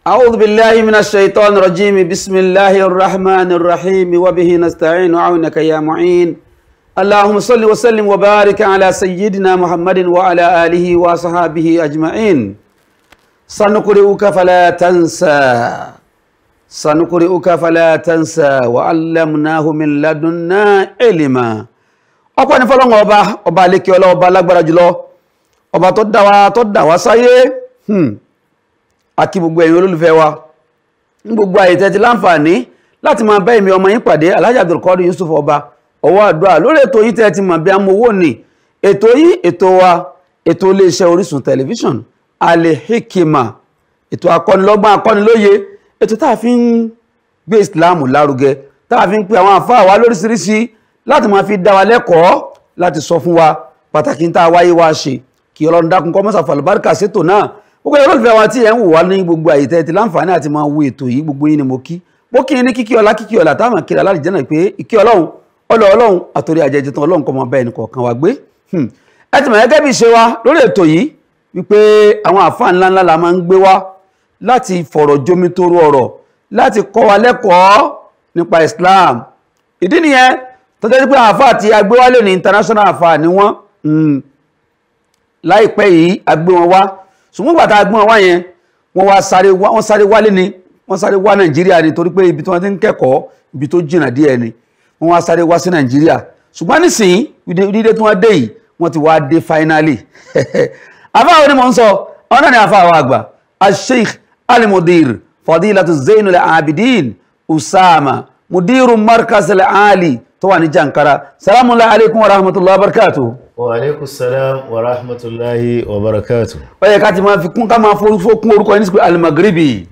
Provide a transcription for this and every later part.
أعوذ بالله من الشيطان الرجيم بسم الله الرحمن الرحيم وبه نستعين وعونك يا معين اللهم صل وسلم وبارك على سيدنا محمد وعلى آله وصحابه أجمعين سنقرئك فلا تنسى وعلمناه من لدنا علما ọpẹ́ ni fọ́lọ́run ọba alékè ọlá ọba lágbára jùlọ ọba tó dá wa sáyé àkí gbogbo ẹ̀yin olólùfẹ́ wa ní gbogbo àyè tẹ́ ti láǹfààní láti máa bá èmi ọmọ yín pàdé Alhaji Abdulkadir Yusuf ọba ọwọ́ àdúrà lórí ètò yìí tẹ́ ti mọ̀ bí amowó ní ètò yìí ètò wa ètò iléeṣẹ́ Orísun tẹlifíṣọ̀n Al-Hikmat ètò akọ́nilọ́gbọ́n akọ́nilóye ètò tá a fi ń gbé ìsìláàmù lárugẹ tá a fi ń pe àwọn àfáà wa lóríṣiríṣi láti máa fi dá wa lẹ́kọ̀ọ́ láti sọ fún wa pàtàkì tá a wáyé wá ṣe kí Ọlọ́run dákun kó mọ́sà fàlùbáríkà sétò náà gbogbo ẹ̀rọ olùfẹ́ wa tí ẹ̀ ń wò wá ní gbogbo àyè tẹ́ ti láǹfààní àti máa wo ètò yìí gbogbo yín ni mo kí ní kíkí ọlá táwọn kiri alálìjẹ́ náà pé ìkí Ọlọ́run àtòrí àjẹjẹ tán Ọlọ́run kọ́ mọ bẹ́ẹ̀ ni kọ̀ọ̀kan wa gbé ẹ ti mọ̀ gẹ́gẹ́ bí ṣe wa lórí ètò yìí wípé àwọn àfáà ńláńlá la máa ń gbé wá láti fọ̀rọ̀ jomitoro ọ̀rọ̀ láti kọ́ wa lẹ́kọ̀ọ́ nípa Islam ìdí nìyẹn tó jẹ́ pé àfáà tí a gbé wálé ní international àfáà ni wọ́n láìpẹ́ yìí a gbé wọn wá ṣùgbọ́n gbàtà a gbé wọn wá yẹn wọ́n sáré wálé ni wọ́n sáré wá Nàìjíríà ni torí pé ibi tí wọ́n ti ń kẹ́kọ̀ọ́ ibi tó jìnà díẹ̀ ni wọ́n wá sáré wá sí Nàìjíríà ṣùgbọ́n nísìnyí dídé tí wọ́n dé yìí wọ́n ti wá dé finally àfáà wọn ni mò ń sọ ọ̀nà ni àfáà wa àgbà Al-Sheikh Al-Mudir Fadilatu Zainul Abidin Usama Mudiru Markaz Al-Ali tó wà ní Jankara. Salamu alaikum wa rahmatullahi wa barakatuh. Wa alaikum salam wa rahmatullahi wa barakatuh. Ó yẹ ká ti máa fi kún ká máa fún orúkọ ní sí pé Al-Maghribi.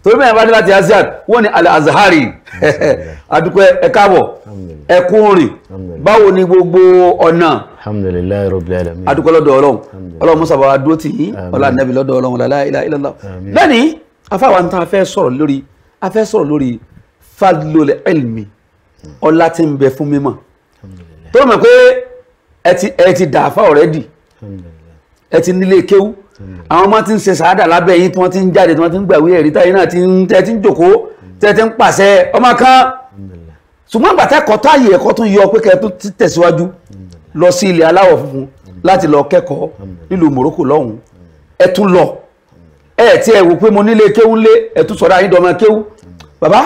Torí mẹ́rin bá dé láti Aziad, wọ́n ni Al-Azhari. Adúpẹ́ ẹ káàbọ̀, ẹ kú rìn. Báwo ni gbogbo ọ̀nà? Alhamdulillahi rabbil alamin. Adúpẹ́ lọ́dọ̀ Ọlọ́run. Ọlọ́run Musa bá wa dúró tì yín. Ọlá Ànábì lọ́dọ̀ Ọlọ́run la ilaha illallah. Lẹ́ni, afáwa ń ta fẹ́ sọ̀rọ̀ lórí fadlul ilmi. Ọlá tí ń bẹ fún mímọ̀ tó mọ̀ pé ẹ ti dàáfà already ẹ ti nílé kéwú àwọn ọmọ tí ń ṣe sàádà lábẹ́ yín tí wọ́n ti ń jáde tí wọ́n ti ń gbàwé ẹ̀rí táyé náà tẹ́ ti ń jòkó tẹ́ ti ń pàṣẹ ọmọ kan ṣùgbọ́n gbàtẹ́kọ̀ọ́ tó àyè ẹ̀kọ́ tún yọ pé kẹ́ tó tẹ̀síwájú lọ sí ilẹ̀ aláwọ̀ funfun láti lọ kẹ́kọ̀ọ́ nílùú Morocco lọ́hùn ẹ tún lọ ẹ tí ẹ wò pé mo nílé kéwú lé ẹ tún sọ̀rọ̀ àyíndọ́mọ kéwú bàbá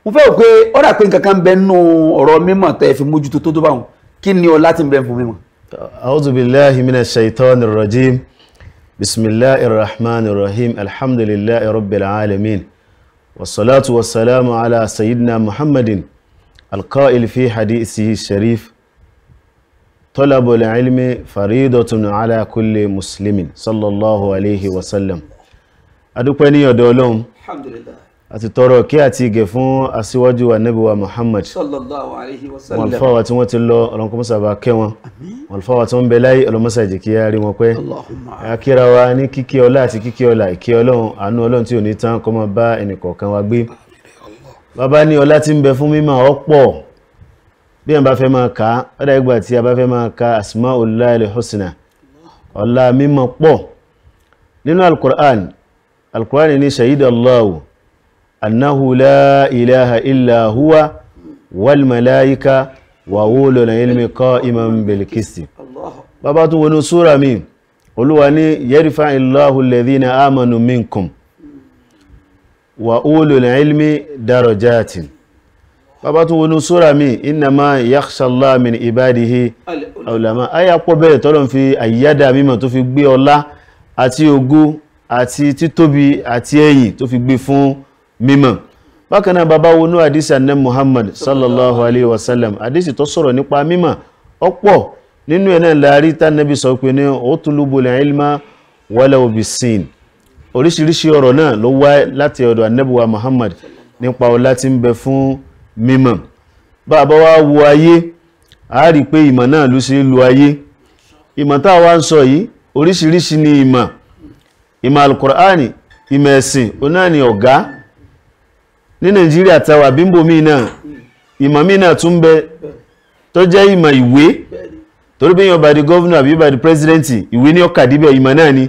mo fẹ́ pé ó dà pé nǹkan bẹ nínú ọ̀rọ̀ mímọ̀ tẹ́ fi mójútó tó bá wọn kí ni ọlá tí ń bẹ fún mímọ̀. A'udhu billahi minash shaitanir rajim. Bismillahir rahmanir rahim. Alhamdulillahi rabbil alamin. Wassalatu wassalamu ala sayyidina Muhammadin alqa'il fi hadithihi sharif. Talabul ilmi faridatun ala kulli muslimin sallallahu alayhi wa sallam. Adúpẹ́ ní ọ̀dọ̀ Ọlọ́run. Alhamdulillah. Àti tọrọ kí àti ìgẹ̀ fún aṣíwájú wa Ànábì wa Muhammad sallallahu alaihi wasallam. Wọ́n alfáwà tí wọ́n ti lọ ọlọ́nkọmọ́sà bá kẹ́ wọn wọ́n alfáwà tí wọ́n bẹ láyé ọlọ́mọ́sà jẹ́ kí a rí wọn pẹ́ akíra wa ní kíkí ọlá àti kíkí ọlá ìkí Ọlọ́run àánú Ọlọ́run tí ò ní tán kó máa bá ẹnìkọ̀ọ̀kan wa gbé bàbá ní ọlá tí ń bẹ fún mímọ̀ ọ̀pọ̀ bí ẹ̀ bá fẹ́ máa ka ọ̀dà ìgbà tí a bá fẹ́ máa ka Asma'ullahil Husna ọlá mímọ̀ pọ̀ nínú Al-Qur'an ní shahida Allahu أنه لا إله إلا هو والملائكة وأولو العلم قائما بالقسط bàbá tún wọnú súra mi Olúwa ní يرفع الله الذين آمنوا منكم وأولو العلم درجات bàbá tún wọnú súra mi إنما يخشى الله من عباده العلماء ayà pọ̀ bẹ́ẹ̀ tọ́lọ́run fi àyíyádà mímọ̀ tó fi gbé ọlá àti ògo àti títóbi àti ẹ̀yìn tó fi gbé fún mímọ̀ bákan náà bàbá wọnú àdísì Ànábì Muhammad sallallahu alaihi wasallam àdísì tó sọ̀rọ̀ nípa mímọ̀ ọ̀pọ̀ nínú ẹ̀ náà láàrí tánàbí sọ pé ní utlubul ilma walau bis-sin oríṣiríṣi ọ̀rọ̀ náà ló wá láti ọ̀dọ̀ Ànábì wa Muhammad nípa ọlá tí ń bẹ fún mímọ̀ bàbá wa wo ayé a rí pé ìmọ̀ náà ló ṣe lu ayé ìmọ̀ tá wá ń sọ yìí oríṣiríṣi ni ìmọ̀ Al-Qur'ani ìmọ̀ ẹ̀sìn ọ̀nà ni ọ̀gá ní Nàìjíríà tàwà bímbò mí náà ìmọ̀ mí náà tún bẹ tó jẹ́ ìmọ̀ ìwé torí bí yàn bá di gọ́ọ̀nà àbí bá di pẹ́sidẹ́ntì ìwé ní ọkà díbẹ̀ ìmọ̀ náà ni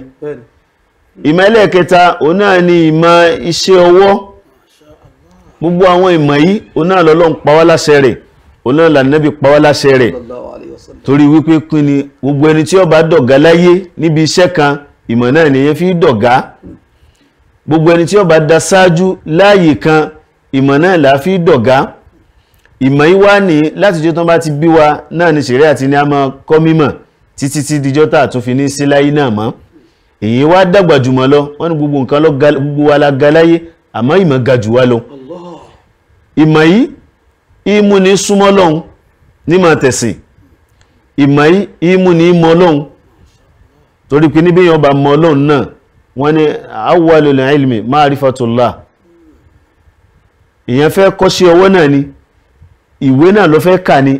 ìmọ̀ ẹlẹ́ẹ̀kẹta òun náà ni ìmọ̀ iṣẹ́ ọwọ́ gbogbo àwọn ìmọ̀ yìí òun náà lọ́lọ́run pa wá láṣẹ rẹ̀ òun náà l'Ànábì pa wá láṣẹ rẹ̀ torí wípé pín ni gbogbo ẹni tí ó bá dọ̀gá láyé níbi iṣẹ́ kan ìmọ̀ náà nìyẹn fi dọ̀gá gbogbo ẹni tí ó bá dá sáájú láàyè kan ìmọ̀ náà là fi dọ̀gá ìmọ̀ yìí wá ní láti jọ́ tán bá ti bí wa náà ni ṣẹ̀ríà àti ní a máa kọ́ mímọ̀ títí tí dijọ́ tà tún fi ní sí láyé náà mọ́ èyí wá dàgbà jùmọ̀ lọ wọ́n ní gbogbo nǹkan lọ gbogbo wa la ga láyé àmọ́ ìmọ̀ ga jù wá lọ ìmọ̀ yìí ìmú ní súnmọ́ lọ́hun ní máa tẹ̀sìn ìmọ̀ yìí ìmú ní mọ́ lọ́hun torí pé níbi yàn bá mọ́ lọ́hun náà wọ́n ní awwalul ilmi ma'rifatullah ìyẹn fẹ́ kọ́ṣẹ́ ọwọ́ náà ni ìwé náà lọ fẹ́ kà ní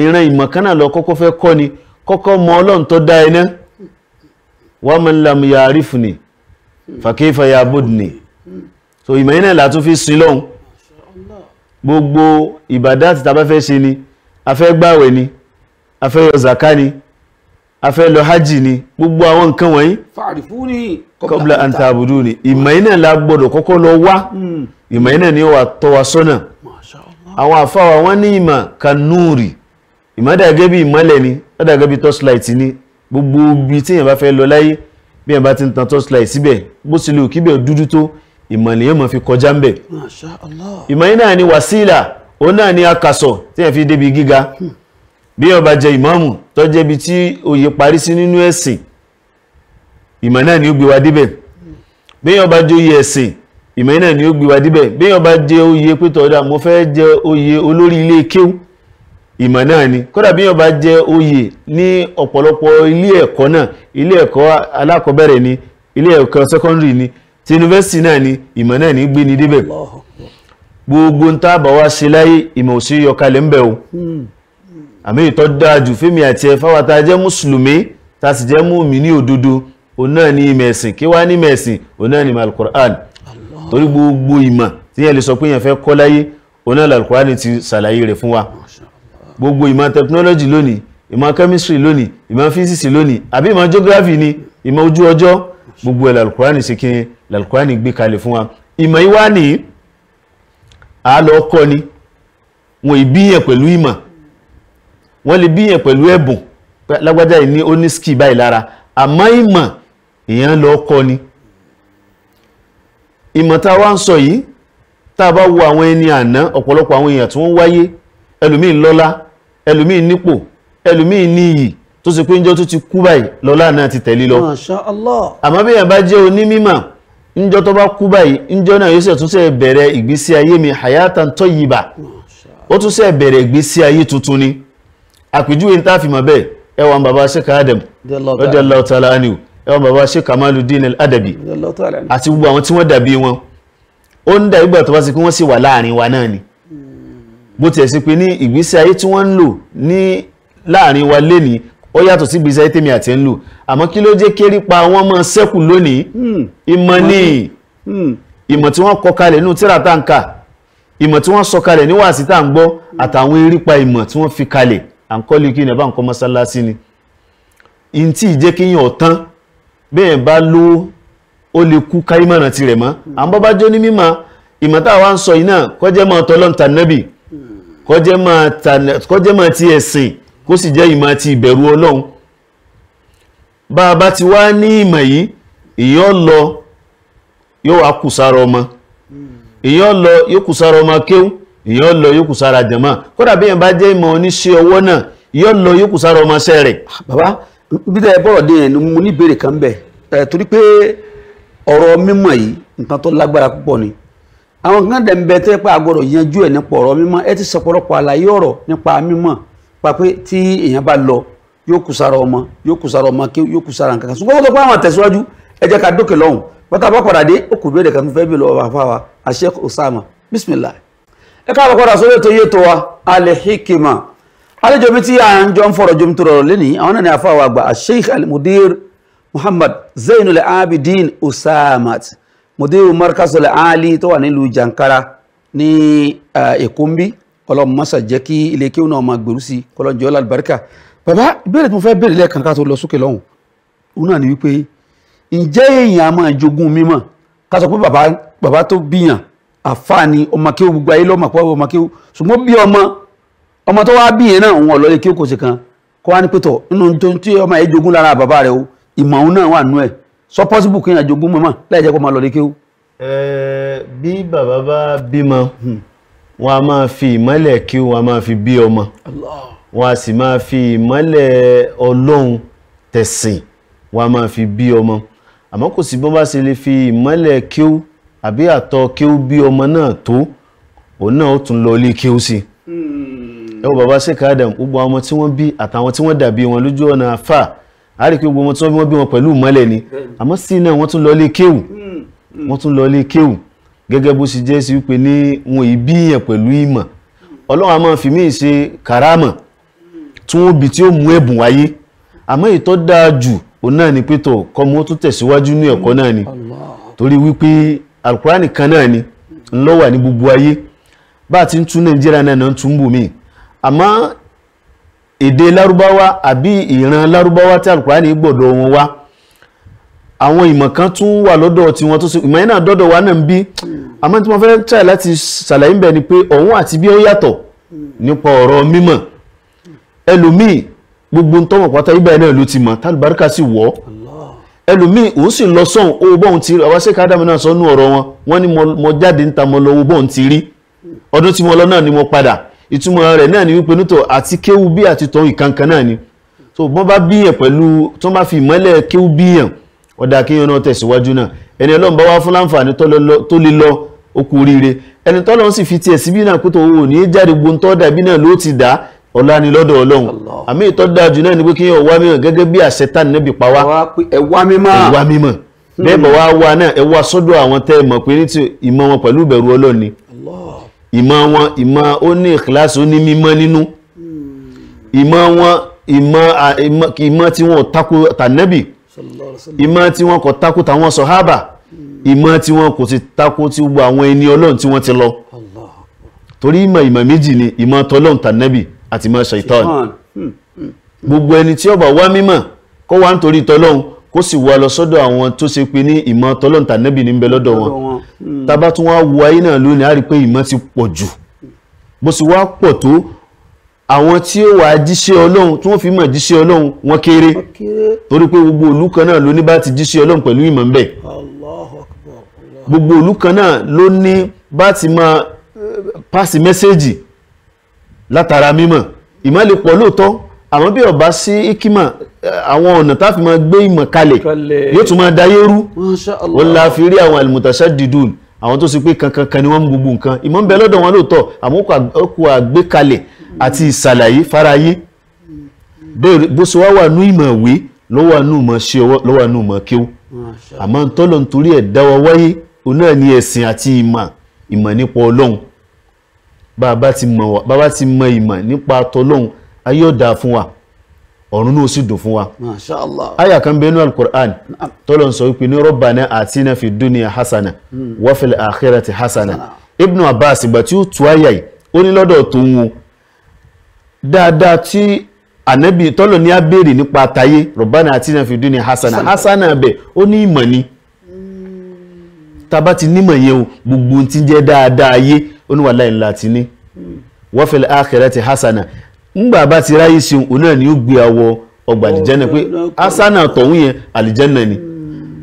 ìran ìmọ̀ kan náà lọ kọ́kọ́ fẹ́ kọ́ ni kọ́kọ́ mọ̀ Ọlọ́run tó dá ẹná wa man lam ya'rifni fa kayfa ya'budni so ìmọ̀ yìí náà látún fi sin lọ́hun gbogbo ìbádà tí ta bá fẹ́ ṣe ni a fẹ́ gbààwẹ̀ ni a fẹ́ yọ zaka ni a fẹ́ lọ hajj ni gbogbo àwọn nǹkan wọ̀nyí fa'rifuni qabla an ta'buduni ìmọ̀ yìí náà la gbọ́dọ̀ kọ́kọ́ lọ wá ìmọ̀ yìí náà ni ó wà tọ́ wa sọ́nà àwọn àfáwà wọ́n ní ìmọ̀ kanúrì ìmọ̀ dàgẹ́ bí ìmọ̀lẹ̀ ni ó dàgẹ́ bí torchlight ni gbogbo ibi tí èèyàn bá fẹ́ lọ láyé bí èèyàn bá ti ń tan torchlight síbẹ̀ bó sì lè òkí bẹ̀ dúdú tó ìmọ̀ lèyàn mọ̀ fi kọjá ń bẹ̀ ìmọ̀ yìí náà ni wàsílà ó náà ni akasọ̀ tí èèyàn fi débi gíga bí èèyàn bá jẹ ìmáàmù tó jẹ́ ibi tí oyè parí sí nínú ẹ̀sìn ìmọ̀ náà ni ó gbé wa débẹ̀ bí èèyàn bá jẹ oyè ẹ̀sìn ìmọ̀ náà ni ó gbé wa débẹ̀ bí èèyàn bá jẹ oyè pé tọ́dá mo fẹ́ jẹ oyè olórí ilé kéwú ìmọ̀ náà ni kódà bí èèyàn bá jẹ oyè ní ọ̀pọ̀lọpọ̀ ilé ẹ̀kọ́ náà ilé ẹ̀kọ́ alákọ̀ọ́bẹ̀rẹ̀ ni ilé ẹ̀kọ́ secondary ni ti university náà ni ìmọ̀ náà ni gbé ni débẹ̀ gbogbo ń tábà wá ṣe láyé ìmọ̀ òsì yọkalẹ̀ ń bẹ̀ o àmì ìtọ́ dájú fẹ́mi àti ẹ̀fà wa ta jẹ́ mùsùlùmí ta sì jẹ́ mùmínì òdodo òun náà ni ìmọ̀ ẹ̀sìn kí wá ní ìmọ̀ ẹ̀sìn òun náà ni Al-Qur'an torí gbogbo ìmọ̀ tí yẹn lè sọ pé yẹn fẹ́ kọ́ láyé òun náà Al-Qur'an ti ṣàlàyé rẹ̀ fún wa gbogbo ìmọ̀ technology lónìí ìmọ̀ chemistry lónìí ìmọ̀ physics lónìí àbí ìmọ̀ geography ni ìmọ̀ ojú ọjọ́ gbogbo ẹ̀ Al-Qur'an ṣe kí Al-Qur'an gbé kalẹ̀ fún wa ìmọ̀ yìí wá ní àálọ́ kọ́ ni wọn ìbíyàn pẹ̀lú ìmọ̀ wọ́n lè bíyàn pẹ̀lú ẹ̀bùn lágbájá ìní ó ní skill báyìí lára àmọ́ ìmọ̀ èèyàn lọ kọ́ ni ìmọ̀ tá wá ń sọ yìí tá bá wo àwọn ẹni àná ọ̀pọ̀lọpọ̀ àwọn èèyàn tí wọ́n wáyé ẹlòmíì lọ́lá ẹlòmíì nípò ẹlòmíì ní iyì tó sì pé ńjọ́ tó ti kú báyìí lọ́lá náà ti tẹ̀lé lọ Masha Allah àmọ́ bí èèyàn bá jẹ́ onímímọ̀ ńjọ́ tó bá kú báyìí ńjọ́ náà yóò sì tún ṣe bẹ̀rẹ̀ ìgbésí ayé mi hayatan tayyiba ó tún ṣe bẹ̀rẹ̀ ìgbésí ayé tuntun ni àpèjúwe tá fi mọ̀ bẹ́ẹ̀ ẹwà bàbá Sheikh Adam radiyallahu ta'ala anhu ẹwà bàbá Sheikh Kamaluddin al-Adabi àti gbogbo àwọn tí wọ́n dàbí wọn ó ń dà ìgbà tó bá sí kí wọ́n sì wà láàrin wa náà ni bó ti ẹ̀ sí pé ní ìgbésí ayé tí wọ́n ń lò ní láàrin wa lénìí ó yàtọ̀ sí ìgbésí ayé tèmi àti ẹ̀ ń lò àmọ́ kí ló jẹ́ kérí pa wọ́n mọ́ sẹ́kù lónìí ìmọ̀ ní ìmọ̀ tí wọ́n kọ kalẹ̀ nínú tírà tá ń kà ìmọ̀ tí wọ́n sọ kalẹ̀ ní wàásí tá ń gbọ́ àtàwọn erípa ìmọ̀ tí wọ́n fi kalẹ̀ à ń kọ́ lè kí ní ẹ̀bá ń kọ́ mọ́sálásí ni in tí ìjẹ́ kí yàn ọ̀tán bẹ́ẹ̀ bá ló ó lè kú kárímọ̀nà ti rẹ̀ mọ́ à ń bọ́bá jó ní mímọ̀ ìmọ̀ tá wá ń sọ yìí náà kọjẹ́ mọ́ tọ́lọ́n tànẹ́bì kọjẹ́ mọ́ ti ẹ̀sìn kó sì jẹ́ ìmọ̀ ti ìbẹ̀rù Ọlọ́run bá a bá ti wá ní ìmọ̀ yìí èèyàn lọ yóò wá kù sára ọmọ èèyàn lọ yóò kù sára ọmọ kéwú èèyàn lọ yóò kù sára jàmá kódà bí èèyàn bá jẹ́ ìmọ̀ oníṣẹ́ ọwọ́ náà èèyàn lọ yóò kù sára ọmọ ṣẹ́ rẹ̀. bàbá bí tẹ́ bọ́rọ̀ dé yẹn mo ní ìbéèrè kan bẹ̀ torí pé ọ̀rọ̀ mímọ̀ yìí nǹkan tó lágbára púpọ̀ ni àwọn kan dẹ̀ ń bẹ tẹ́ pé àgbọ̀dọ̀ yanjú ẹ̀ nípa ọ̀rọ̀ mímọ̀ ẹ ti sọ̀pọ̀lọpọ̀ àlàyé ọ̀rọ̀ nípa mímọ̀ pa pé tí èèyàn bá lọ yóò kù sára ọmọ yóò kù sára ọmọ kí yóò kù sára nǹkan kan ṣùgbọ́n wọ́n tó pé àwọn àtẹ̀síwájú ẹ jẹ́ ká dókè lọ́hùn bọ́tà bá padà dé ó kù béèrè kan tó fẹ́ bí lọ́wọ́ àfáwà Sheikh Osama bismillah ẹ káàbọ̀ padà sórí ètò yétò wa Al-Hikima àlejò mi tí à ń jọ ń fọ̀rọ̀ jom tó rọrọ̀ lẹ́ni àwọn náà ni àfáwà àgbà Sheikh al-Mudir Muhammad Zainul Abidin Usamat Mudir Markazul Ali tó wà nílùú Jankara ní Èkó ń bí kọlọ́mù mọ́sà jẹ́ kí ilé kí ó náà máa gbèrú sí kọlọ́njọ́ lálùbáríkà bàbá ìbéèrè tí mo fẹ́ béèrè lẹ́ẹ̀kan ká tó lọ sókè lọ́hùn òun náà ni wípé ǹjẹ́ èèyàn a máa jogún mímọ̀ ká sọ pé bàbá tó bíyàn àfáà ni ọmọ kí ó gbogbo ayé lọ́mọ pọ̀ ọmọ kí ó ṣùgbọ́n bí ọmọ tó wá bíyàn náà òun ọ̀lọ́lẹ̀ kí ó kò sí kan kó wá ní pẹ́tọ̀ nínú tó tí ọmọ ẹ̀ jogún lára bàbá rẹ̀ o ìmọ̀ òun náà wà nú ẹ̀ sọ pọ́sibù kí èèyàn jogún mọ́mọ́ láì jẹ́ kó máa lọ́lẹ̀ kí ó. bí bàbá bá bímọ wọn a máa fi ìmọ́lẹ̀ kí wọn a máa fi bí ọmọ wọn a sì máa fi ìmọ́lẹ̀ Ọlọ́run tẹ̀sìn wọn a máa fi bí ọmọ àmọ́ kò sí bọ́n bá ṣe lè fi ìmọ́lẹ̀ kí ó àbí àtọ̀ kí ó bí ọmọ náà tó òun náà ó tún lọ ilé kí ó sí ẹ wo bàbá Sheikh Adam gbogbo àwọn tí wọ́n bí àtàwọn tí wọ́n dàbí wọn lójú ọ̀nà àfà á rí pé gbogbo wọn tí wọ́n bí wọn pẹ̀lú ìmọ́lẹ̀ ni àmọ́ sí náà wọ́n tún lọ ilé kéwù wọ́n tún lọ ilé kéwù gẹ́gẹ́ bó ṣe jẹ́ sí wípé ní wọn ìbíyàn pẹ̀lú ìmọ̀ Ọlọ́run a máa fi míì ṣe kàrámà tí wọ́n bí tí ó mú ẹ̀bùn wáyé àmọ́ ìtọ́ dáa jù òun náà ni pé tọ̀ kọ́mọ tó tẹ̀síwájú ní ẹ̀kọ́ náà ni torí wípé Al-Qur'ani kan náà ni ń lọ wà ní gbogbo ayé bá ti ń tún Nàìjíríà náà ń tún bù mí àmọ́ èdè Lárúbáwá àbí ìran Lárúbáwá tí Al-Qur'ani gbọ́dọ̀ wọn wá àwọn ìmọ̀ kan tún wà lọ́dọ̀ tí wọ́n tó sí ìmọ̀ iná dọ́dọ̀ wà náà ń bí àmọ́ tí wọ́n fẹ́ try láti ṣàlàyé ń bẹ̀ ni pé ọ̀hún àti bí ó yàtọ̀ nípa ọ̀rọ̀ mímọ̀ ẹlòmíì gbogbo ń tọ́mọ̀ pátá ibẹ̀ náà ló ti mọ̀ tálùbáríkà sì wọ́ ẹlòmíì òun sì lọ sọ́hùn owó bọ́hùn ti rí ọwọ́ Sheikh Adam náà sọ́nù ọ̀rọ̀ wọn ní mo jáde níta mo lọ owó bọ́hùn ti rí ọdún tí mo lọ náà ni mo padà ìtumọ̀ rẹ̀ náà ni wípé nítò àti kéwú bí àti tọ́ ìkankan náà ni so bọ́n bá bíyàn pẹ̀lú tó bá fi ìmọ́lẹ̀ kéwú bíyàn ọ̀dà kíyàn náà tẹ̀síwájú náà ẹni Ọlọ́run bá wá fún láǹfààní tó lè lọ okú oríire ẹni tọ́lọ́run sì fi tiẹ̀ síbí náà kótó owó ní jáde gbóntọ́ dàbí náà ló ti dá ọ̀la ni lọ́dọ̀ Ọlọ́run àmì ìtọ́ dájú náà ni pé kíyàn wá mímọ̀ gẹ́gẹ́ bí àṣẹ tá nẹ́bì pa wá ẹwà mímọ̀ bẹ́ẹ̀ bọ̀ wá náà ẹwà sọ́dọ̀ àwọn tẹ́ mọ̀ pé ní ti ìmọ̀ wọn pẹ̀lú ìbẹ̀rù Ọlọ́run ni ìmọ̀ wọn ìmọ̀ ó ní ìkìláàsì ó ní mímọ́ nínú ìmọ̀ wọn ìmọ̀ tí wọn ò takò tànẹ́bì ìmọ̀ tí wọn kò takò tàwọn sọ̀hábà ìmọ̀ tí wọn kò sì takò tí gbogbo àwọn ẹni Ọlọ́run tí wọ́n ti lọ torí ìmọ̀ méjì ni ìmọ̀ tọ́lọ́run tànẹ́bì àti ìmọ̀ ṣàítánì gbogbo ẹni tí ó bá wá mímọ̀ kó wá nítorí tọ́lọ́run kó sì wá lọ sọ́dọ̀ àwọn tó ṣe pé ní ìmọ̀ tọ́lọ́run tànẹ́bì ní ń bẹ lọ́dọ̀ wọn tábà tún wá wo ayé náà lónìí á rí pé ìmọ̀ ti pọ̀ jù bó sì wá pọ̀ tó àwọn tí ó wà jíṣẹ́ Ọlọ́run tí wọ́n fi mọ̀ jíṣẹ́ Ọlọ́run wọn kéré torí pé gbogbo ìlú kan náà ló ní bá ti jíṣẹ́ Ọlọ́run pẹ̀lú ìmọ̀ ń bẹ gbogbo ìlú kan náà ló ní bá ti máa pàṣẹ mẹ́sẹ́jì látara mímọ̀ ìmọ̀ lè pọ̀ lóòótọ́ àmọ́ bí ọba sí ikima àwọn ọ̀nà tá fi máa gbé ìmọ̀ kalẹ̀ yóò tún máa dayé rú wọ́n la fi rí àwọn al-mutashaddidun àwọn tó sì pé kankan ni wọ́n mú gbogbo nǹkan ìmọ̀ ń bẹ lọ́dọ̀ wọn lóòótọ́ àmọ́ kò àgbékalẹ̀ àti ìsàlàyé fáráyé bó ṣe wá nú ìmọ̀ ìwé lọ́wọ́ nú ìmọ̀ ṣe ọwọ́ lọ́wọ́ nú ìmọ̀ kéwú àmọ́ ń tọ́lọ̀ nítorí ẹ̀ dáwọ́ wáyé òun náà ní ẹ̀sìn àti ìmọ̀ nípa Ọlọ́run bàbá ti mọ ìmọ̀ nípa tọ́lọ́run ayé ọ̀dà fún wa ọ̀run náà sì dùn fún wa. Masha Allah. Aya kan bẹ́ẹ̀ ní al-Qur'an tọ́lọ̀ sọ wípé ní Rabbana atina fi dunya hasana wa fil akhirati hasana. Ibn Abbas ìgbà tí ó tú àyà yìí ó ní lọ́dọ̀ tó ń wo dáadáa tí ànábì tọ́lọ̀ ní á béèrè nípa àtayé Rabbana atina fi dunya hasana bẹ̀ ó ní ìmọ̀ ni tàbá ti nímọ̀ yẹn o gbogbo tí jẹ́ dáadáa ayé ó ní wallahi ńlá ti ní wa fil akhirati hasana ńgbà bá ti ráyé sí òun náà ni ó gbé àwọ ọgbà àlìjẹ́nà pé hasana tọ̀hún yẹn àlìjẹ́nà ni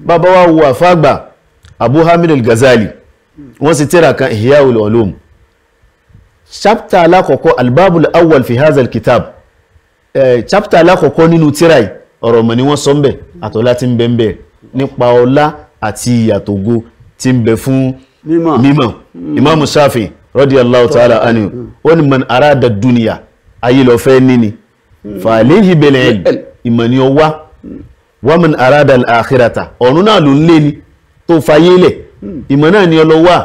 bàbá wa wo àfáàgbà Abu Hamid al-Ghazali wọ́n sì tírà kan Ihya ul-Ulum chapter alákọ̀ọ́kọ́ albabul awwal fi hazal kitab chapter alákọ̀ọ́kọ́ nínú tírà yìí ọ̀rọ̀ mọ̀ ni wọ́n sọ ń bẹ̀ àtọ́lá tí ń bẹ ń bẹ nípa ọlá àti ìyàtògo tí ń bẹ fún mímọ̀ Imam Shafi radiyallahu ta'ala anhu ó ní man arada dunya ayé lọ fẹ́ níní fàléhì bẹ̀lẹ̀ ilm ìmọ̀ ni ọwá wa man arada al-akhirata ọ̀run náà ló ń lé ní tó fayé lẹ̀ ìmọ̀ náà ni ọlọ́wà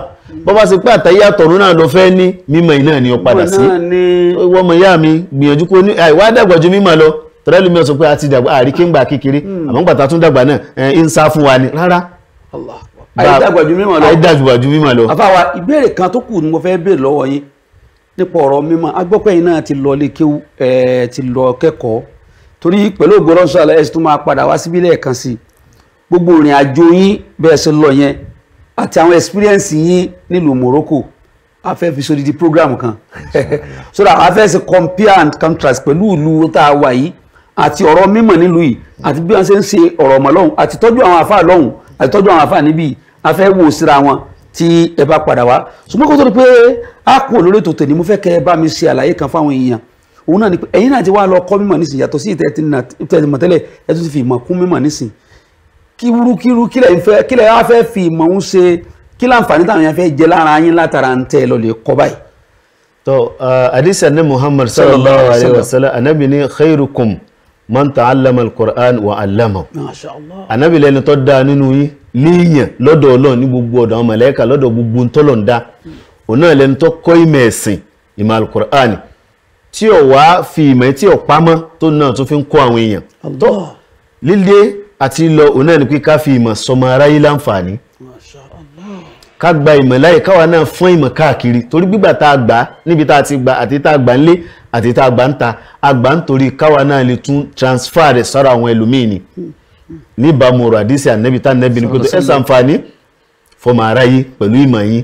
bọ́bá sí pé àtàyé àtọ̀run náà lọ fẹ́ ní mímọ̀ iná ni ọ padà sí wọ́n mọ̀ yá mi gbìyànjú kó ní àìwá dàgbà ju mímọ̀ lọ tọ́lẹ́lú mi sọ pé a ti dàgbà àríkéǹgbà kékeré àmọ́ gbàtà tún dàgbà náà ń sá fún wa ni rárá àìdàgbà ju mímọ̀ lọ. àfáwà ìbéèrè kan tó kù ni mo fẹ́ béèrè lọ́wọ́ yín nípa ọ̀rọ̀ mímọ̀ agbọ́pẹ́ yìí náà ti lọ lé kéwú ti lọ kẹ́kọ̀ọ́ torí pẹ̀lú ògbóràn ṣàlẹ̀ ẹ̀sìn tó máa padà wá síbí lẹ́ẹ̀kan sí gbogbo ìrìn àjò yín bẹ́ẹ̀ ṣe lọ yẹn àti àwọn experience yín nílùú Morocco a fẹ́ fi sódìdí program kan so that a fẹ́ ṣe compare and contrast pẹ̀lú ìlú tá a wà yìí àti ọ̀rọ̀ mímọ̀ nílùú yìí àti bí wọ́n ṣe ń ṣe ọ̀rọ̀ ọmọ lọ́hùn àti tọ́jú àwọn àfáà lọ́hùn àti tọ́jú àwọn àfáà níbí a fẹ́ wò síra wọn tí ẹ bá padà wá ṣùgbọ́n kó tó di pé a kú olórí ètò tèmi mo fẹ́ kẹ́ ẹ bá mi ṣe àlàyé kan fáwọn èèyàn òun náà ni pé ẹ̀yin náà ti wá lọ kọ́ mímọ̀ nísìn yàtọ̀ sí ìtẹ́tìmọ̀ tẹ́lẹ̀ ẹ tún ti fi ìmọ̀ kún mímọ̀ nísìn kíru kílẹ̀ wá fẹ́ fi ìmọ̀ ń ṣe kí láǹfààní táwọn èèyàn fẹ́ jẹ lára yín látara ń tẹ́ lọ lè kọ́ báyìí. tó hadisi annabi Muhammad sallallahu alaihi wasallam anabi ni khairukum man ta'allama al-Qur'an wa 'allama. Masha Allah. Anabi lẹ́ni tó dáa nínú yín léèyàn lọ́dọ̀ Ọlọ́run ní gbogbo ọ̀dọ̀ àwọn màláíkà lọ́dọ̀ gbogbo ntọ́lọ̀ ń dá òun náà lẹ́ni tó kọ́ ìmọ̀ ẹ̀sìn ìmọ̀ al-Qur'an tí ó wá fi ìmọ̀ tí ó pamọ́ tó náà tó fi ń kọ́ àwọn èèyàn tó líle àti lọ òun náà ni pé ká fi ìmọ̀ sọmọ aráyé láǹfààní ká gba ìmọ̀ láyé káwa náà fún ìmọ̀ káàkiri torí gbígbà tá a gbà níbi tá a ti gbà àti tá a gbà ńlé àti tá a gbà ń ta a gbà ń torí káwa náà lè tún transfer rẹ̀ sọ́rọ̀ àwọn ẹlòmíì ni níbàámu ọ̀rọ̀ àdísì ànẹ́bí tá ànẹ́bí ní kó tó ẹ ṣàǹfààní fọmọ aráyé pẹ̀lú ìmọ̀ yín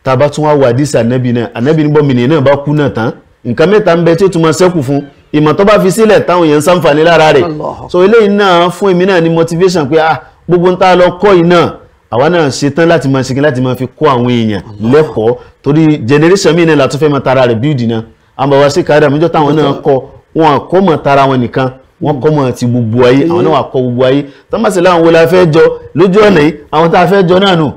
tá a bá tún wá wọ àdísì ànẹ́bí náà ànẹ́bí ní bọ́mìnì náà bá kú náà tán nǹkan mẹ́ta ń bẹ tí ó tún máa ṣẹ́kù fún ìmọ̀ tó bá fi sílẹ̀ táwọn èèyàn ń ṣàǹfààní lára rẹ̀ so eléyìí náà fún èmi náà ní motivation pé gbogbo ń tá a lọ kọ́ yìí náà àwa náà ṣe tán láti máa ṣe láti máa fi kọ́ àwọn èèyàn lẹ́kọ̀ọ́ torí generation mi náà la tún fẹ́ máa tara rẹ̀ build náà àwọn bàbá ṣe káàdà míjọ́ táwọn náà kọ́ wọn kọ́ mọ̀ tara wọn nìkan wọ́n kọ́ mọ̀ ti gbogbo ayé àwọn náà wà kọ́ gbogbo ayé tó má sì láwọn wo la fẹ́ jọ lójú ọ̀nà yìí àwọn tá a fẹ́ jọ náà nù.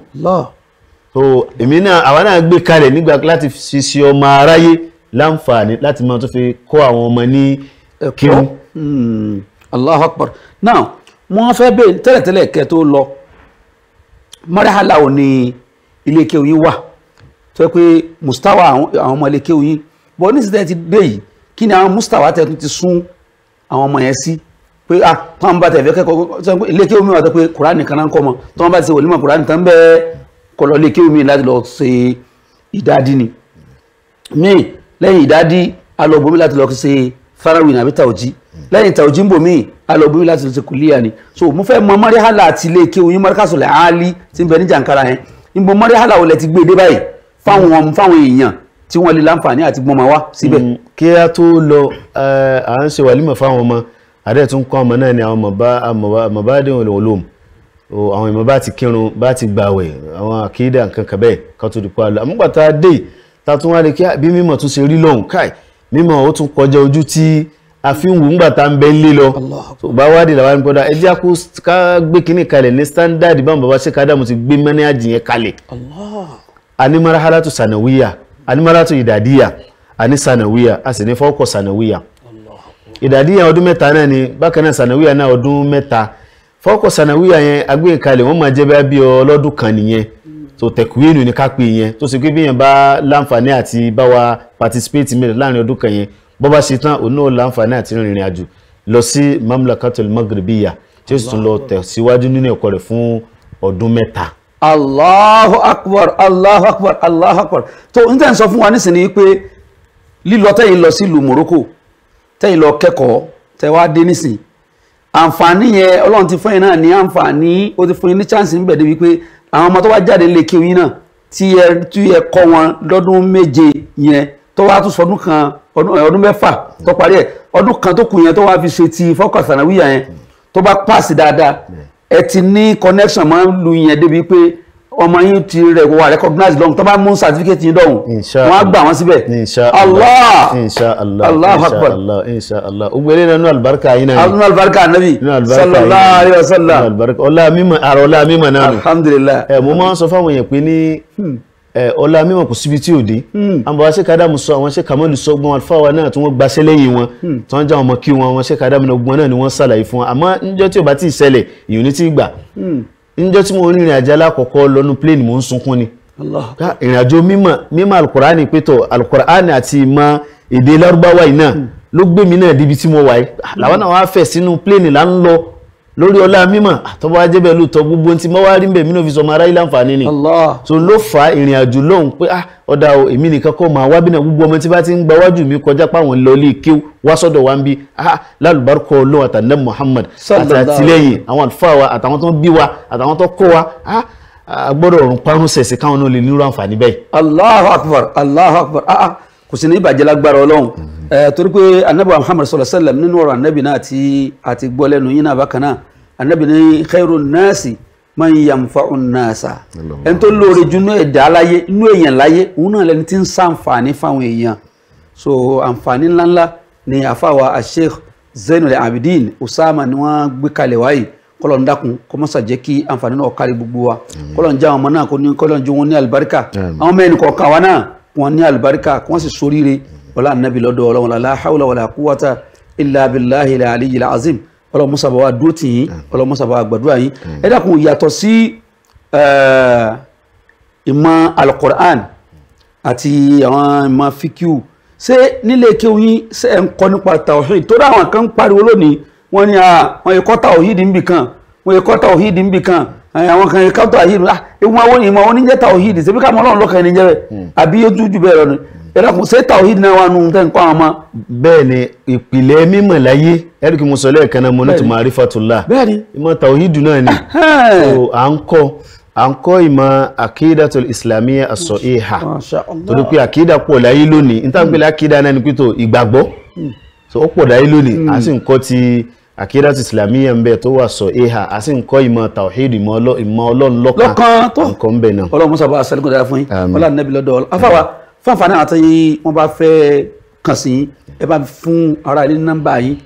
so èmi náà àwa náà gbé kalẹ̀ nígbà láti fi ṣe ọmọ aráyé láǹfààní láti máa tún fi kọ́ àwọn ọmọ ní kíru. Allahu Akbar. Now wọ́n fẹ́ bẹ́ẹ̀ tẹ́lẹ̀tẹ́lẹ̀ kẹ́ tó lọ mọ́rẹ́hálà ò ní ilé kéwú yín wà tó yẹ pé mustawa àwọn ọmọ ilé kéwú yín bọ́ ní ìsìtẹ́ ti dé yìí kí ni àwọn mustawa tẹ́ tún ti sún àwọn ọmọ yẹn sí pé tọ́wọ́n bá tẹ̀fẹ́ kẹ́kọ̀ọ́ ilé kéwú mi wà tó pé kùránì kan náà ń kọ́ mọ́ tọ́wọ́n bá ti ṣe wòlímọ̀ kùránì tán bẹ́ẹ̀ kọ́ lọ ilé kéwú mi láti lọ ṣe ìdádí ni míì lẹ́yìn ìdádí alọ́bomi láti lọ ṣe farawin àbí tàwùjí lẹ́yìn tàwùjí ń bò míì alọ́bomi láti lọ ṣe kùlíyà ni so mo fẹ́ mọ mọ́rẹ́hálà àti ilé kéwú yín mọ́rẹ́kásọ̀lẹ̀ áálí tí ń bẹ ní jàǹkárá yẹn ń bọ mọ́rẹ́hálà olè ti gbé dé báyìí fáwọn èèyàn tí wọ́n lè láǹfààní àti gbọ́n máa wá síbẹ̀. kí a tó lọ à ń ṣe wàlímọ̀ fáwọn ọmọ àdẹ́ tún kọ́ ọmọ náà ni àwọn mọ̀bádé olóòm àwọn ìmọ̀ bá ti kírun bá ti gbàwẹ̀ àwọn àkídà nǹkan kan bẹ́ẹ̀ ká tó di pa lọ àmúgbàtà dé ta tún wá lè kí bí mímọ̀ tún ṣe rí lọ́hùn káì mímọ̀ ó tún kọjá ojú tí a fi ń wù ńgbà tá ń bẹ lé lọ bá wádìí làwọn ẹni kọ́dá ẹjẹ́ ká gbé kíní kalẹ̀ ní standard báwọn bàbá ṣe kádàmù ti gbé mẹ́nẹ́àjì yẹn kalẹ̀ a ní marhalatu sanawiya a ní marhalatu ìdàdíyà a ní sanawiya a sì ní fọ́kọ̀ sanawiya ìdàdíyà ọdún mẹ́ta náà ni bákan náà sanawiya náà ọdún mẹ́ta fọ́kọ̀ sanawiya yẹn agbé kalẹ̀ wọ́n máa jẹ́ bí ọlọ́dún kan nìyẹn so tẹ̀kùwénù ní ká pè yẹn tó sì pé bí yẹn bá láǹfààní àti bá wa participate mẹ́rin láàrin ọdún kan yẹn bọ́ bá ṣe tán òun náà láǹfààní àti rìnrìn àjò lọ sí mamlakatul maghribiya tí ó sì tún lọ tẹ̀síwájú nínú ẹ̀kọ́ rẹ̀ fún ọdún mẹ́ta. Allahu Akbar, Allahu Akbar, Allahu Akbar. tó ń tẹ́ ń sọ fún wa nísìnyí pé lílọ tẹ́yìn lọ sí ìlú Morocco tẹ́yìn lọ kẹ́kọ̀ọ́ tẹ́ wá dé nísìn àǹfààní yẹn Ọlọ́run ti fún yín náà ní àǹfààní ó ti fún yín ní chance ń bẹ̀dẹ̀ wípé àwọn ọmọ tó wá jáde lè kí yín náà tí ẹ kọ́ wọn lọ́dún méje yẹn tó wá tún sọdún kan ọdún mẹ́fà tó parí ẹ̀ ọdún kan tó kù yẹn tó wá fi ṣe ti fọ́kàn sànàwíyà yẹn tó bá pàṣẹ dáadáa ẹ ti ní connection máa ń lu yẹn débi pé ọmọ yín ti rẹ̀ wà recognize lọ́hùn tó bá mú certificate yín dọ̀hùn wọ́n á gbà wọ́n síbẹ̀. Allah Allahu Akbar inshallah ugbele nínú albarka yín náà nínú albarka nabi sallallahu alaihi wasallam ọlá mímọ̀ náà alhamdulillah mo máa ń sọ fáwọn èèyàn pé ní ọlá mímọ̀ kò síbi tí ò dé àmọ́ wá ṣe kádàmù sọ àwọn ṣe kàmọ́lù sọgbọ́n alfáwà náà tí wọ́n gbaṣẹ́ lẹ́yìn wọn tí wọ́n já ọmọ kí wọn ṣe kádàmù náà gbọ́n náà ni wọ́n sàlàyé fún wọn àmọ́ níjọ́ tí ò bá tí ì ṣẹlẹ̀ ìyún ní tí ì gbà níjọ́ tí mo rìnrìn àjò alákọ̀ọ́kọ́ lọ́nu plane mo ń sunkún ni ìrìn àjò mímọ̀ alukur'ani pétọ̀ alukur'ani àti ìmọ̀ èdè lárúbáwá yìí náà ló gbé mi náà débi tí mo wà yìí làwọn náà wá fẹ̀ sínú plane là ń lọ lórí ọlá mímọ̀ àtọ́bọ̀ ajẹ́bẹ̀ lóòótọ́ gbogbo tí mọ́ wá rí bẹ̀ mínú fi sọmọ aráyé láǹfààní ni so ló fa ìrìn àjò lóhun pé ọ̀dà o èmi nìkan kọ́ máa wá bínà gbogbo ọmọ tí bá ti ń gba wájú mi kọjá páwọn lọ lè kí wá sọ́dọ̀ wa ń bí lálùbáríkọ Ọlọ́run àtànẹ́ Muhammad àti àtìlẹ́yìn àwọn àlùfáà wa àtàwọn tó ń bí wa àtàwọn tó kọ́ wa agbọ́dọ̀ ọ̀run parun sẹ̀sẹ̀ káwọn náà lè nírú àǹfààní bẹ́ẹ̀. Allahu Akbar Allahu Akbar kò sí ní ìbàjẹ́ lágbára Ọlọ́run torí pé anabi Muhammad sallallahu alaihi wasallam nínú ọ̀rọ̀ anabi náà àti gbọ́ lẹ́nu yín náà bákan náà anabi ní khairun nasi man yanfa'un nasa ẹni tó lóore jù ní ẹ̀dá láyé inú èèyàn láyé òun náà lẹni tí ń sàǹfààní fáwọn èèyàn so àǹfààní ńláńlá ni àfàwà Sheikh Zainul Abidin Usama ni wọ́n gbé kalẹ̀ wáyé kọlọ̀ ń dákun kọ́ mọ́sà jẹ́ kí àǹfààní náà kárí gbogbo wa kọlọ̀ ń já àwọn ọmọ náà kọlọ̀ ń jó wọn ní àlùbáríkà àwọn mẹ́rin kọ̀ọ̀kan wa náà wọn ní àlùbáríkà kí wọ́n sì soríire wala annabi lọ́dọ̀ Ọlọ́run la hawla wala quwwata illa billahi al-aliyyil azim Ọlọ́run musa bá wa dúró tì yín Ọlọ́run musa bá wa gbàdúrà yín ẹ dákun yàtọ̀ sí ìmọ̀ al-Qur'an àti àwọn ìmọ̀ fíkíù ṣé nílé kéwú yín ṣé ẹ̀ ń kọ́ nípa tawhid tó dáwọn kan pariwo lónìí wọ́n ní wọ́n yẹ kọ́ tawhid níbì kan wọ́n yẹ kọ́ tawhid níbì kan àwọn kan yẹ kọ́ tawhid ewu àwọn ìmọ̀ wọn ní jẹ́ tawhid ṣe bí ká mọ́ Ọlọ́run lọ́kàn ní jẹ́ àbí yóò jù bẹ́ẹ̀ lọ ni ẹ̀rọ̀kùn sí tàwíìdì náà wà nù tẹ́ nǹkan àmá. bẹ́ẹ̀ ni ìpìlẹ̀ mímọ̀ láyé ẹ̀rùkì mùsọ̀lẹ̀ ẹ̀kan náà mọ̀nà tó ma'rifatullah ìmọ̀ tàwíìdì náà ni à ń kọ́ ìmọ̀ àkídàtul islamiyya as-sahiha torí pé àkídà pọ̀ láyé lónìí ní tàbí àkídà náà ni pé tó ìgbàgbọ́ so ó pọ̀ láyé lónìí a sì ń kọ́ ti àkídàtul islamiyya ń bẹ tó wà sahiha a sì ń kọ́ ìmọ̀ tàwíìdì ìmọ̀ Ọlọ́run lọ́kan tó nǹkan ń bẹ náà. Ọlọ́run musa bá a sẹ́lẹ̀kùn dára fún yín ọlá nẹ́bí lọ́dọ̀ afáwa fáfàní àti wọ́n bá fẹ́ kàn sí ẹ bá fún ara ilé nọ́mbà yìí.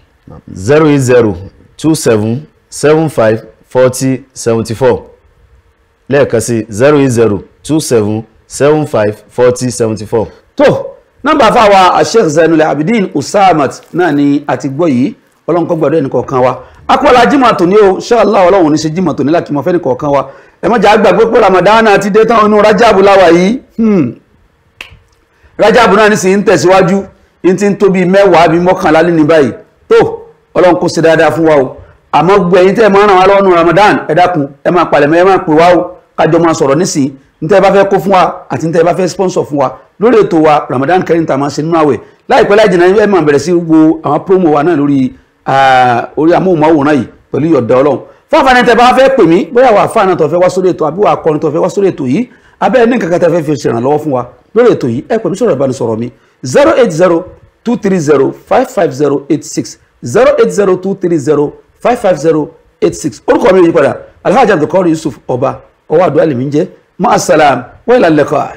08027754074 lẹ́ẹ̀kan sí 08027754074. tó nọ́mbà fáwa Sheikh Zainul Abidin Usama náà ni àti gbọ́ yìí ọlọ́nkọ́ gbọ́dọ̀ ẹnì kọ̀ọ̀kan wa akọ́lá jimoh tòní o inshallah Ọlọ́run ní ṣe jimoh tòní láti mọ̀ fẹ́ ní kọ̀ọ̀kan wa ẹ má jà gbàgbé pé Ramadan àti dé tán inú Rajabu láwà yìí Rajabu náà ní sí ń tẹ̀síwájú in ti ń tó bí 10 bí 11 ní báyìí tó Ọlọ́run kó ṣe dáadáa fún wa o àmọ́ gbogbo ẹ̀yin tẹ́ máa ràn wá lọ́wọ́ ní Ramadan ẹ dákun ẹ máa palẹ̀mọ́ ẹ máa pè wá o kájọ máa sọ̀rọ̀ nísìn ní tẹ́ bá fẹ́ kó fún wa àti ní tẹ́ bá fẹ́ sponsor fún wa lórí ètò wa Ramadan Kareem tá máa ṣe nínú àwẹ̀ láìpẹ́ láì jìnnà ẹ máa bẹ̀rẹ̀ sí gbogbo àwọn promo wa náà lórí amóhùnmáwòrán yìí pẹ̀lú ìyọ̀dá Ọlọ́run fáfáà ní tẹ́ bá fẹ́ pè mí bóyá wà fáà náà tó fẹ́ wá sórí ètò àbí wà akọrin tó fẹ́ wá sórí ètò yìí abẹ́ ní kankan tẹ́ fẹ́ fi ṣèrànlọ́wọ́ fún wa lórí ètò yìí ẹ pè mí sọ̀rọ̀ ìbánisọ̀rọ̀ mi 08023055086 08023055086 orúkọ mi yìí padà Alhaji Abdulkadir Yusuf ọba ọwọ́ àdúrà lèmi ń jẹ́ mọ́ asàlám wa ilal liqa.